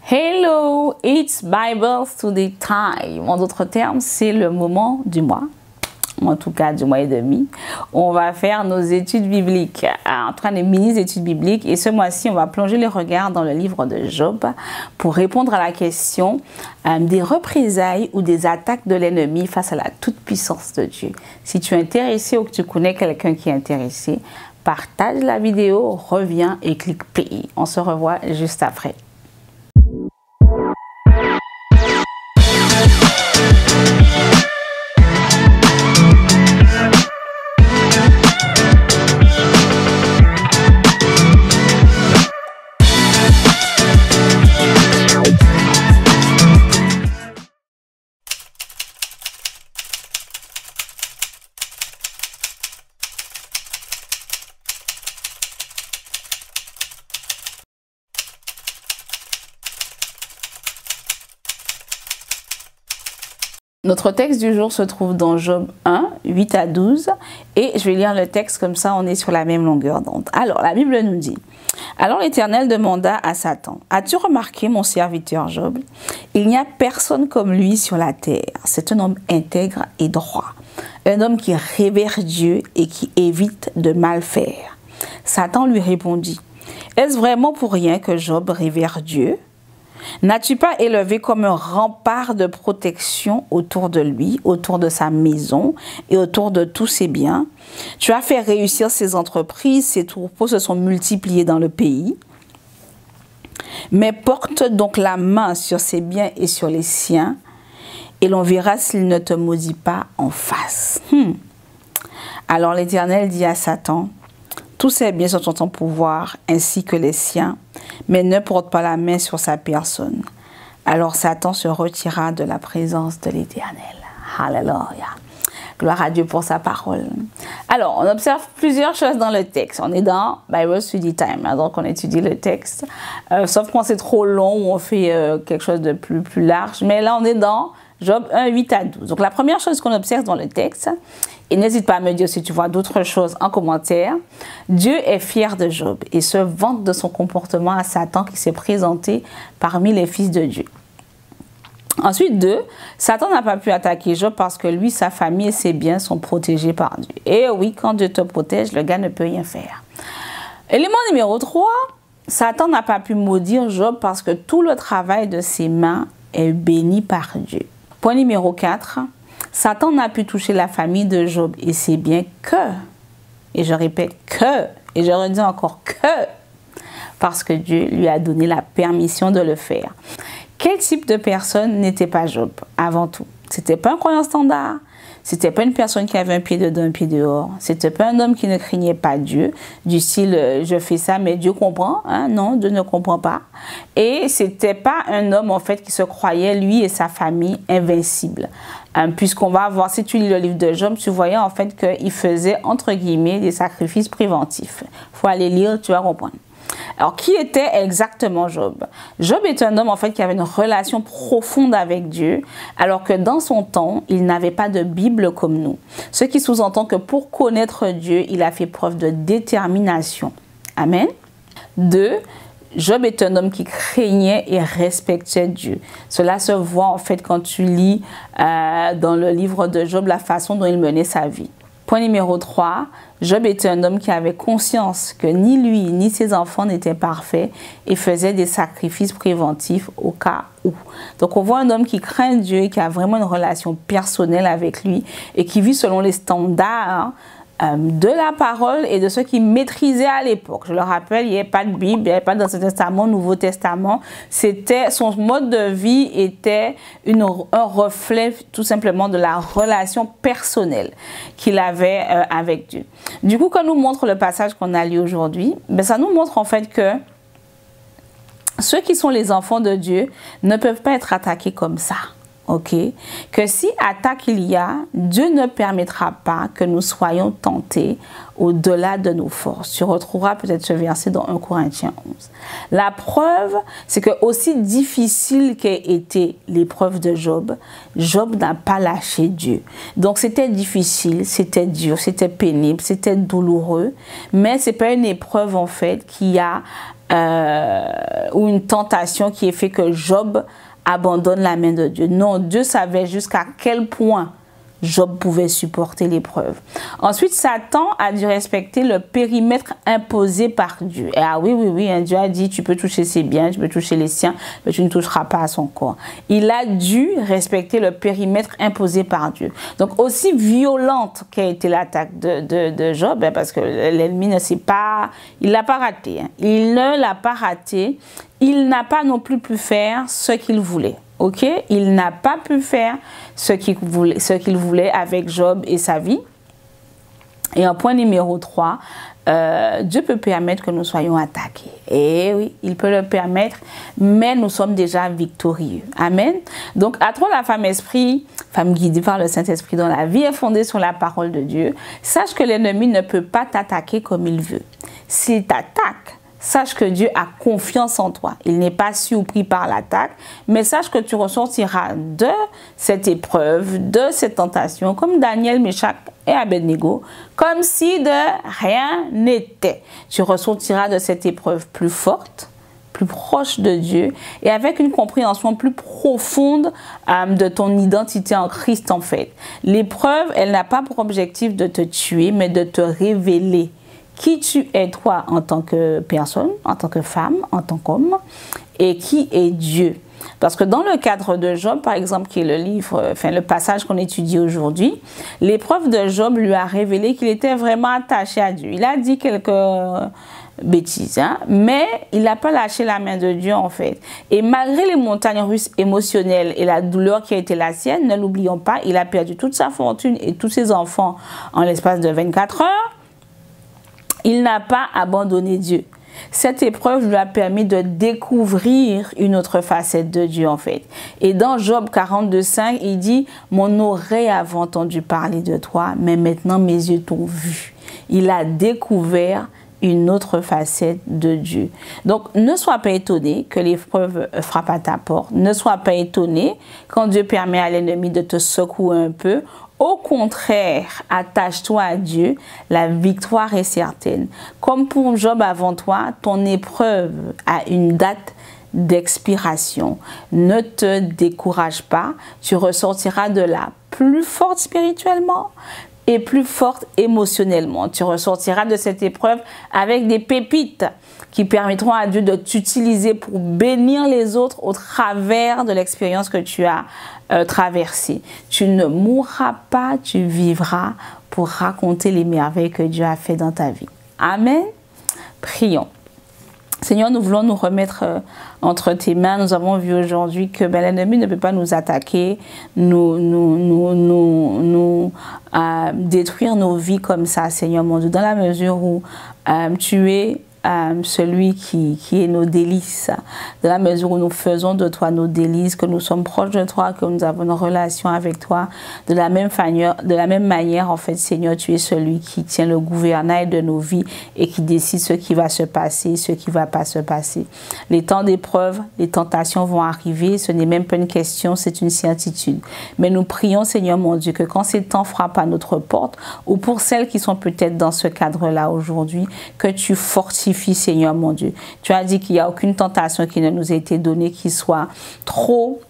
Hello, it's Bible Study Time. En d'autres termes, c'est le moment du mois, en tout cas du mois et demi. On va faire nos études bibliques, en train de mini-études bibliques. Et ce mois-ci, on va plonger les regards dans le livre de Job pour répondre à la question des représailles ou des attaques de l'ennemi face à la toute-puissance de Dieu. Si tu es intéressé ou que tu connais quelqu'un qui est intéressé, partage la vidéo, reviens et clique play. On se revoit juste après. Notre texte du jour se trouve dans Job 1, 8 à 12. Et je vais lire le texte comme ça, on est sur la même longueur d'onde. Alors, la Bible nous dit: Alors l'Éternel demanda à Satan: As-tu remarqué mon serviteur Job? Il n'y a personne comme lui sur la terre. C'est un homme intègre et droit. Un homme qui révère Dieu et qui évite de mal faire. Satan lui répondit: Est-ce vraiment pour rien que Job révère Dieu? N'as-tu pas élevé comme un rempart de protection autour de lui, autour de sa maison et autour de tous ses biens? Tu as fait réussir ses entreprises, ses troupeaux se sont multipliés dans le pays. Mais porte donc la main sur ses biens et sur les siens, et l'on verra s'il ne te maudit pas en face. Alors l'Éternel dit à Satan: Tous ses biens sont en ton pouvoir, ainsi que les siens, mais ne porte pas la main sur sa personne. Alors Satan se retira de la présence de l'Éternel. Alléluia. Gloire à Dieu pour sa parole. Alors, on observe plusieurs choses dans le texte. On est dans Bible Study Time, hein, donc on étudie le texte. Sauf quand c'est trop long, ou on fait quelque chose de plus large. Mais là, on est dans Job 1, 8 à 12. Donc, la première chose qu'on observe dans le texte, et n'hésite pas à me dire si tu vois d'autres choses en commentaire, Dieu est fier de Job et se vante de son comportement à Satan qui s'est présenté parmi les fils de Dieu. Ensuite, 2, Satan n'a pas pu attaquer Job parce que lui, sa famille et ses biens sont protégés par Dieu. Et oui, quand Dieu te protège, le gars ne peut rien faire. Élément numéro 3, Satan n'a pas pu maudire Job parce que tout le travail de ses mains est béni par Dieu. Point numéro 4, Satan n'a pu toucher la famille de Job et ses biens que, et je répète que, et je redis encore que, parce que Dieu lui a donné la permission de le faire. Quel type de personne n'était pas Job avant tout? C'était pas un croyant standard, c'était pas une personne qui avait un pied dedans, un pied dehors, c'était pas un homme qui ne craignait pas Dieu, du style je fais ça mais Dieu comprend, hein? Non, Dieu ne comprend pas. Et c'était pas un homme en fait qui se croyait lui et sa famille invincibles. Puisqu'on va voir, si tu lis le livre de Job, tu voyais en fait qu'il faisait entre guillemets des sacrifices préventifs. Faut aller lire, tu vas comprendre. Alors, qui était exactement Job? Job est un homme en fait qui avait une relation profonde avec Dieu, alors que dans son temps, il n'avait pas de Bible comme nous. Ce qui sous-entend que pour connaître Dieu, il a fait preuve de détermination. Amen. 2. Job est un homme qui craignait et respectait Dieu. Cela se voit en fait quand tu lis dans le livre de Job la façon dont il menait sa vie. Point numéro 3, Job était un homme qui avait conscience que ni lui ni ses enfants n'étaient parfaits et faisait des sacrifices préventifs au cas où. Donc on voit un homme qui craint Dieu et qui a vraiment une relation personnelle avec lui et qui vit selon les standards de la parole et de ce qu'il maîtrisait à l'époque. Je le rappelle, il n'y avait pas de Bible, il n'y avait pas d'Ancien Testament, Nouveau Testament. C'était, son mode de vie était un reflet tout simplement de la relation personnelle qu'il avait avec Dieu. Du coup, quand nous montre le passage qu'on a lu aujourd'hui, ben ça nous montre en fait que ceux qui sont les enfants de Dieu ne peuvent pas être attaqués comme ça. Ok, que si attaque il y a, Dieu ne permettra pas que nous soyons tentés au-delà de nos forces. Tu retrouveras peut-être ce verset dans 1 Corinthiens 11. La preuve, c'est que aussi difficile qu'aient été l'épreuve de Job, Job n'a pas lâché Dieu. Donc c'était difficile, c'était dur, c'était pénible, c'était douloureux, mais c'est pas une épreuve en fait qui a ou une tentation qui ait fait que Job abandonne la main de Dieu. Non, Dieu savait jusqu'à quel point Job pouvait supporter l'épreuve. Ensuite, Satan a dû respecter le périmètre imposé par Dieu. Et ah oui, hein, Dieu a dit, tu peux toucher ses biens, tu peux toucher les siens, mais tu ne toucheras pas à son corps. Il a dû respecter le périmètre imposé par Dieu. Donc, aussi violente qu'a été l'attaque de Job, hein, parce que l'ennemi ne s'est pas, il l'a pas raté. Hein. Il ne l'a pas raté. Il n'a pas non plus pu faire ce qu'il voulait. Ok, il n'a pas pu faire ce qu'il voulait avec Job et sa vie. Et en point numéro 3, Dieu peut permettre que nous soyons attaqués. Et oui, il peut le permettre, mais nous sommes déjà victorieux. Amen. Donc, à toi la femme guidée par le Saint-Esprit dont la vie est fondée sur la parole de Dieu, sache que l'ennemi ne peut pas t'attaquer comme il veut. S'il t'attaque, sache que Dieu a confiance en toi. Il n'est pas surpris par l'attaque, mais sache que tu ressortiras de cette épreuve, de cette tentation, comme Daniel, Meshach et Abednego, comme si de rien n'était. Tu ressortiras de cette épreuve plus forte, plus proche de Dieu et avec une compréhension plus profonde de ton identité en Christ en fait. L'épreuve, elle n'a pas pour objectif de te tuer, mais de te révéler qui tu es toi en tant que personne, en tant que femme, en tant qu'homme, et qui est Dieu. Parce que dans le cadre de Job, par exemple, qui est le livre, le passage qu'on étudie aujourd'hui, l'épreuve de Job lui a révélé qu'il était vraiment attaché à Dieu. Il a dit quelques bêtises, hein, mais il n'a pas lâché la main de Dieu en fait. Et malgré les montagnes russes émotionnelles et la douleur qui a été la sienne, ne l'oublions pas, il a perdu toute sa fortune et tous ses enfants en l'espace de 24 heures. Il n'a pas abandonné Dieu. Cette épreuve lui a permis de découvrir une autre facette de Dieu en fait. Et dans Job 42,5, il dit « Mon oreille avait entendu parler de toi, mais maintenant mes yeux t'ont vu. » Il a découvert une autre facette de Dieu. Donc, ne sois pas étonné que l'épreuve frappe à ta porte. Ne sois pas étonné quand Dieu permet à l'ennemi de te secouer un peu. Au contraire, attache-toi à Dieu, la victoire est certaine. Comme pour Job avant toi, ton épreuve a une date d'expiration. Ne te décourage pas, tu ressortiras de là plus forte spirituellement et plus forte émotionnellement. Tu ressortiras de cette épreuve avec des pépites qui permettront à Dieu de t'utiliser pour bénir les autres au travers de l'expérience que tu as traversée. Tu ne mourras pas, tu vivras pour raconter les merveilles que Dieu a fait dans ta vie. Amen. Prions. Seigneur, nous voulons nous remettre entre tes mains. Nous avons vu aujourd'hui que l'ennemi ne peut pas nous attaquer, détruire nos vies comme ça, Seigneur mon Dieu, dans la mesure où tu es celui qui est nos délices, de la mesure où nous faisons de toi nos délices, que nous sommes proches de toi, que nous avons une relation avec toi, de la même manière, en fait, Seigneur, tu es celui qui tient le gouvernail de nos vies et qui décide ce qui va se passer, ce qui ne va pas se passer. Les temps d'épreuve, les tentations vont arriver, ce n'est même pas une question, c'est une certitude. Mais nous prions, Seigneur mon Dieu, que quand ces temps frappent à notre porte, ou pour celles qui sont peut-être dans ce cadre-là aujourd'hui, que tu fortifies, Seigneur mon Dieu. Tu as dit qu'il n'y a aucune tentation qui ne nous a été donnée qui soit trop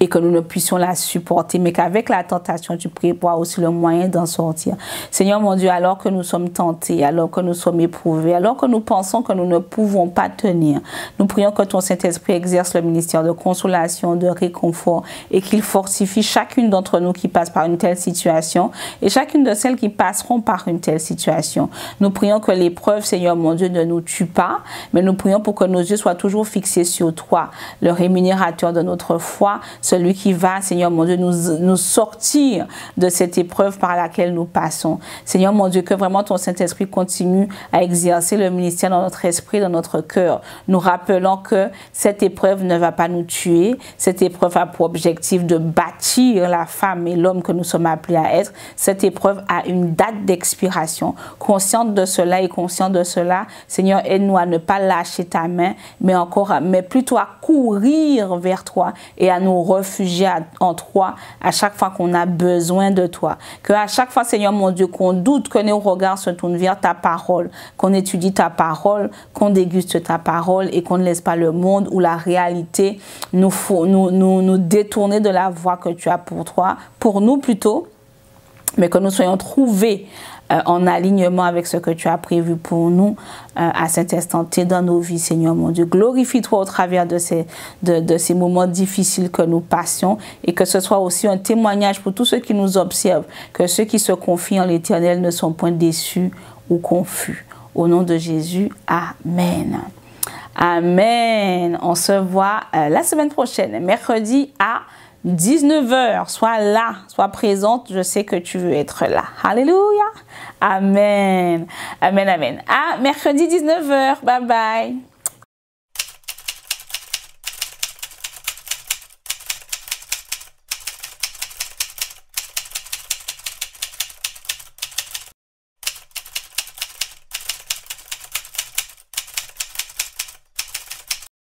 et que nous ne puissions la supporter, mais qu'avec la tentation, tu prévois aussi le moyen d'en sortir. Seigneur mon Dieu, alors que nous sommes tentés, alors que nous sommes éprouvés, alors que nous pensons que nous ne pouvons pas tenir, nous prions que ton Saint-Esprit exerce le ministère de consolation, de réconfort et qu'il fortifie chacune d'entre nous qui passe par une telle situation et chacune de celles qui passeront par une telle situation. Nous prions que l'épreuve, Seigneur mon Dieu, ne nous tue pas, mais nous prions pour que nos yeux soient toujours fixés sur toi, le rémunérateur de notre foi, celui qui va, Seigneur mon Dieu, nous sortir de cette épreuve par laquelle nous passons. Seigneur mon Dieu, que vraiment ton Saint-Esprit continue à exercer le ministère dans notre esprit, dans notre cœur. Nous rappelons que cette épreuve ne va pas nous tuer. Cette épreuve a pour objectif de bâtir la femme et l'homme que nous sommes appelés à être. Cette épreuve a une date d'expiration. Consciente de cela et conscient de cela, Seigneur, aide-nous à ne pas lâcher ta main, mais plutôt à courir vers toi et à nous réfugier en toi à chaque fois qu'on a besoin de toi. Que à chaque fois, Seigneur mon Dieu, qu'on doute, que nos regards se tournent vers ta parole, qu'on étudie ta parole, qu'on déguste ta parole et qu'on ne laisse pas le monde ou la réalité nous détourner de la voie que tu as pour nous plutôt, mais que nous soyons trouvés en alignement avec ce que tu as prévu pour nous à cet instant T dans nos vies, Seigneur mon Dieu. Glorifie-toi au travers de ces moments difficiles que nous passions et que ce soit aussi un témoignage pour tous ceux qui nous observent, que ceux qui se confient en l'Éternel ne sont point déçus ou confus. Au nom de Jésus, Amen. Amen. On se voit la semaine prochaine, mercredi à 19h. Sois là, sois présente. Je sais que tu veux être là. Alléluia. Amen. Amen, amen. À mercredi 19h. Bye bye.